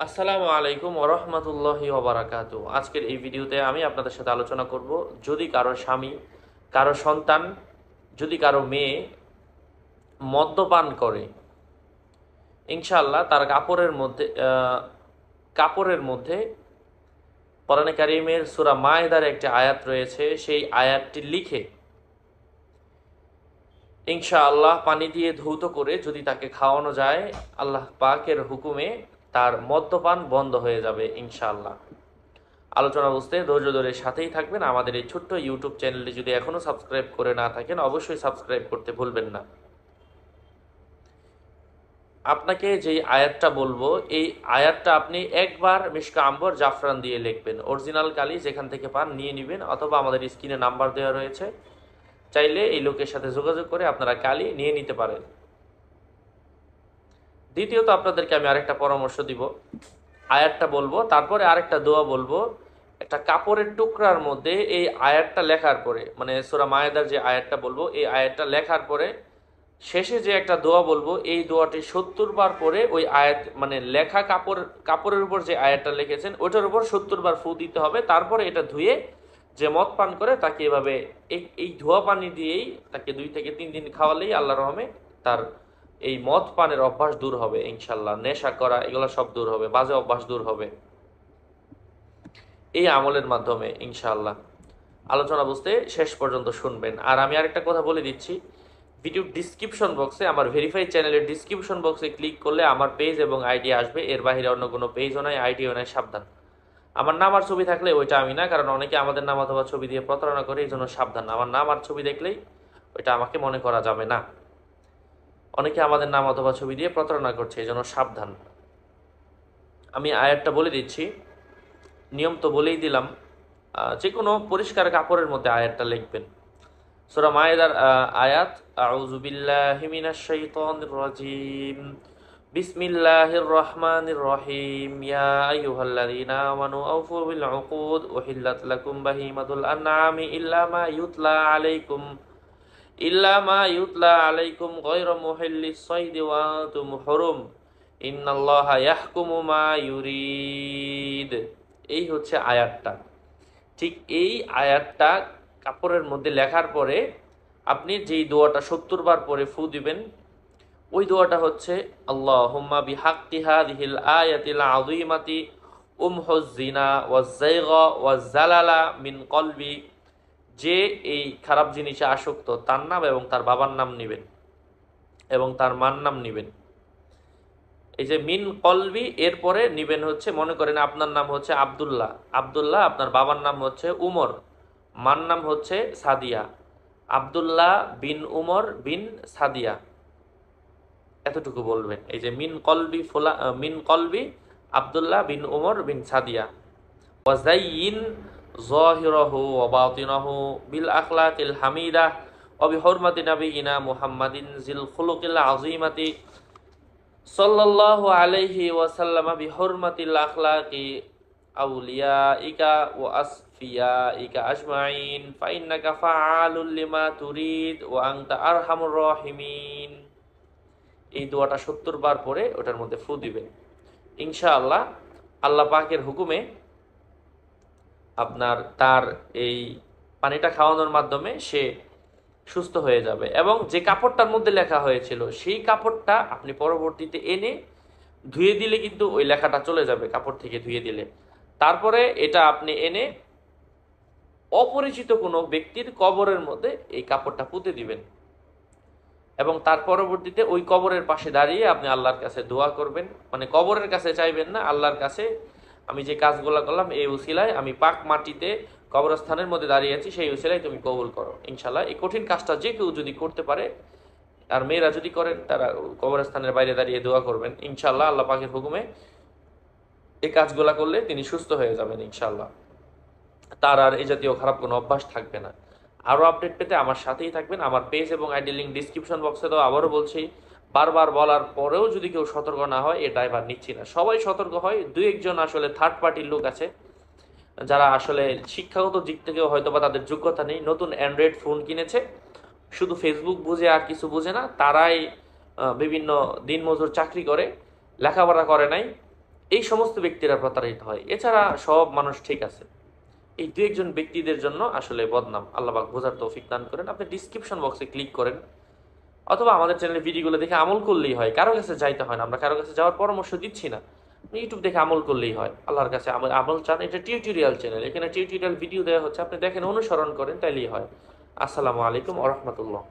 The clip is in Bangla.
আসসালামু আলাইকুম ওয়া রাহমাতুল্লাহি ওয়া বারাকাতুহু। আজকের এই ভিডিওতে আমি আপনাদের সাথে আলোচনা করব, যদি কারো স্বামী, কারো সন্তান, যদি কারো মেয়ে মদ্যপান করে, ইনশাআল্লাহ তার কাপড়ের মধ্যে কোরআনে কারীমের সূরা মায়েদার একটি আয়াত রয়েছে, সেই আয়াতটি লিখে ইনশাআল্লাহ পানি দিয়ে ধৌত করে যদি তাকে খাওয়ানো যায়, আল্লাহ পাকের হুকুমে তার মদ্যপান বন্ধ হয়ে যাবে ইনশাআল্লাহ। আলোচনা বুঝতে ধৈর্য ধরে সাথেই থাকবেন। আমাদের এই ছোট্ট ইউটিউব চ্যানেলটি যদি এখনও সাবস্ক্রাইব করে না থাকেন, অবশ্যই সাবস্ক্রাইব করতে ভুলবেন না। আপনাকে যেই আয়াতটা বলবো, এই আয়াতটা আপনি একবার মিশকা আম্বর জাফরান দিয়ে লিখবেন। অরিজিনাল কালি যেখান থেকে পান নিয়ে নেবেন, অথবা আমাদের স্ক্রিনে নাম্বার দেওয়া রয়েছে, চাইলে এই লোকের সাথে যোগাযোগ করে আপনারা কালি নিয়ে নিতে পারেন। দ্বিতীয়ত আপনাদেরকে আমি আরেকটা পরামর্শ দিব। আয়াতটা বলবো, তারপরে আরেকটা দোয়া বলবো। একটা কাপড়ের টুকরার মধ্যে এই আয়াতটা লেখার পরে, মানে সূরা মায়েদার যে আয়াতটা বলবো, এই আয়াতটা লেখার পরে শেষে যে একটা দোয়া বলবো, এই দোয়াটি 70 বার পরে ওই আয়াত, মানে লেখা কাপড়ের উপর যে আয়াতটা লিখেছেন ওইটার উপর 70 বার ফু দিতে হবে। তারপরে এটা ধুয়ে যে মদ পান করে তাকে এভাবে এই ধোয়া পানি দিয়েই তাকে 2 থেকে 3 দিন খাওয়ালেই আল্লাহর রহমে তার এই মদ পানের অভ্যাস দূর হবে ইনশাল্লাহ। নেশা করা এগুলো সব দূর হবে, বাজে অভ্যাস দূর হবে এই আমলের মাধ্যমে ইনশাআল্লাহ। আলোচনা বুঝতে শেষ পর্যন্ত শুনবেন। আর আমি আরেকটা কথা বলে দিচ্ছি, ভিডিও ডিসক্রিপশন বক্সে, আমার ভেরিফাইড চ্যানেলের ডিসক্রিপশন বক্সে ক্লিক করলে আমার পেজ এবং আইডি আসবে। এর বাইরে অন্য কোনো পেজও নাই, আইডিও নাই, সাবধান। আমার নাম আর ছবি থাকলে ওইটা আমি না, কারণ অনেকে আমাদের নাম অথবা ছবি দিয়ে প্রতারণা করে, এই জন্য সাবধান। আমার নাম আর ছবি দেখলেই ওইটা আমাকে মনে করা যাবে না। অনেকে আমাদের নাম অথবা ছবি দিয়ে প্রতারণা করছে, এই জন্য সাবধান। আমি আয়াতটা বলে দিচ্ছি, নিয়ম তো বলেই দিলাম। যে কোনো পরিষ্কার কাপড়ের মধ্যে আয়াতটা লিখবেন। সূরা মায়েদার আয়াত, আউযু বিল্লাহি মিনাশ শাইতানির রাজিম, বিসমিল্লাহির রহমানির রহিম, ইয়া আইয়ুহাল্লাযীনা আমানু আউফু বিল উকুদ, উহিল্লাত লাকুম বাহিমাতুল আনআমি ইল্লা মা ইউতলা আলাইকুম গায়রা মুহিল্লিস সাইদি ওয়া আনতুম হুরুম, ইন্নাল্লাহা ইয়াহকুমু মা ইউরিদ। এই হচ্ছে আয়াতটা। ঠিক এই আয়াতটা কাপড়ের মধ্যে লেখার পরে আপনি যেই দোয়াটা 70 বার পরে ফু দিবেন, ওই দোয়াটা হচ্ছে আল্লাহুম্মা বিহাক্কি হাযিহিল আয়াতিল আযীমাতি উমহুজ জিনা ওয়াজ যায়গা ওয়াজ জালালা মিন কলবি। যে এই খারাপ জিনিসে আসক্ত, তার নাম এবং তার বাবার নাম নেবেন এবং তার মার নাম নেবেন। এই যে মিন কলবি, এরপরে নিবেন হচ্ছে, মনে করেন আপনার নাম হচ্ছে আব্দুল্লাহ, আপনার বাবার নাম হচ্ছে উমর, মার নাম হচ্ছে সাদিয়া। আব্দুল্লাহ বিন উমর বিন সাদিয়া, এতটুকু বলবেন। এই যে মিন কলবি আব্দুল্লাহ বিন উমর বিন সাদিয়া। ওয়াজাইয়িন যাহিরাহু ওয়া বাতিনাহু বিল আখলাকিল হামিদা ওয়া বিহুরমাতি নাবিয়িনা মুহাম্মাদিন জিল খুলুকিল আযীমাতি সাল্লাল্লাহু আলাইহি ওয়াসাল্লাম, বিহুরমাতিল আখলাকি আউলিয়াইকা ওয়া আসফিয়াইকা আজমাইন, ফাইন্নাকা ফাআলুল লিমা তুরিদ ওয়া আনতা আরহামুর রাহিমিন। এই দোয়াটা 70 বার পরে ওটার মধ্যে ফু দিবেন ইনশাআল্লাহ। আল্লাহ পাকের হুকুমে আপনার তার এই পানিটা খাওয়ানোর মাধ্যমে সে সুস্থ হয়ে যাবে। এবং যে কাপড়টার মধ্যে লেখা হয়েছিল সেই কাপড়টা আপনি পরবর্তীতে এনে ধুয়ে দিলে কিন্তু ওই লেখাটা চলে যাবে, কাপড় থেকে ধুয়ে দিলে। তারপরে এটা আপনি এনে অপরিচিত কোনো ব্যক্তির কবরের মধ্যে এই কাপড়টা পুঁতে দিবেন এবং তার পরবর্তীতে ওই কবরের পাশে দাঁড়িয়ে আপনি আল্লাহর কাছে দোয়া করবেন। মানে কবরের কাছে চাইবেন না, আল্লাহর কাছে আমি যে কাজগুলো করলাম এই উসিলায়, আমি পাক মাটিতে কবরস্থানের মধ্যে দাঁড়িয়ে আছি, সেই উসিলায় তুমি কবুল করো ইনশাল্লাহ। এই কঠিন কাজটা যে কেউ যদি করতে পারে, আর মেয়েরা যদি করেন, তারা কবরস্থানের বাইরে দাঁড়িয়ে দোয়া করবেন ইনশাল্লাহ। আল্লাহ পাকের হুকুমে এই কাজগুলা করলে তিনি সুস্থ হয়ে যাবেন ইনশাল্লাহ। তার আর এই জাতীয় খারাপ কোনো অভ্যাস থাকবে না। আরও আপডেট পেতে আমার সাথেই থাকবেন। আমার পেজ এবং আইডি লিঙ্ক ডিসক্রিপশন বক্সে তো আবারও বলছি, বারবার বলার পরেও যদি কেউ সতর্ক না হয়, এ ড্রাইভার নিচ্ছি না। সবাই সতর্ক হয়, 2-1 জন আসলে থার্ড পার্টির লোক আছে যারা আসলে শিক্ষাগত দিক থেকেও হয়তো বা তাদের যোগ্যতা নেই, নতুন অ্যান্ড্রয়েড ফোন কিনেছে, শুধু ফেসবুক বুঝে আর কিছু বুঝে না। তারাই বিভিন্ন দিনমজুর চাকরি করে, লেখাপড়া করে নাই, এই সমস্ত ব্যক্তিরা প্রতারিত হয়। এছাড়া সব মানুষ ঠিক আছে, এই দু একজন ব্যক্তিদের জন্য আসলে বদনাম। আল্লাহ পাক বোঝার তৌফিক দান করেন। আপনি ডিসক্রিপশন বক্সে ক্লিক করেন, অথবা আমাদের চ্যানেলের ভিডিওগুলো দেখে আমল করলেই হয়, কারো কাছে যাইতে হয় না, আমরা কারো কাছে যাওয়ার পরামর্শ দিচ্ছি না। ইউটিউব দেখে আমল করলেই হয়। আল্লাহর কাছে আমল চান, এটা টিউটোরিয়াল চ্যানেল, এখানে টিউটোরিয়াল ভিডিও দেওয়া হচ্ছে, আপনি দেখেন অনুসরণ করেন, তাইলেই হয়। আসসালামু আলাইকুম ওয়া রাহমাতুল্লাহ।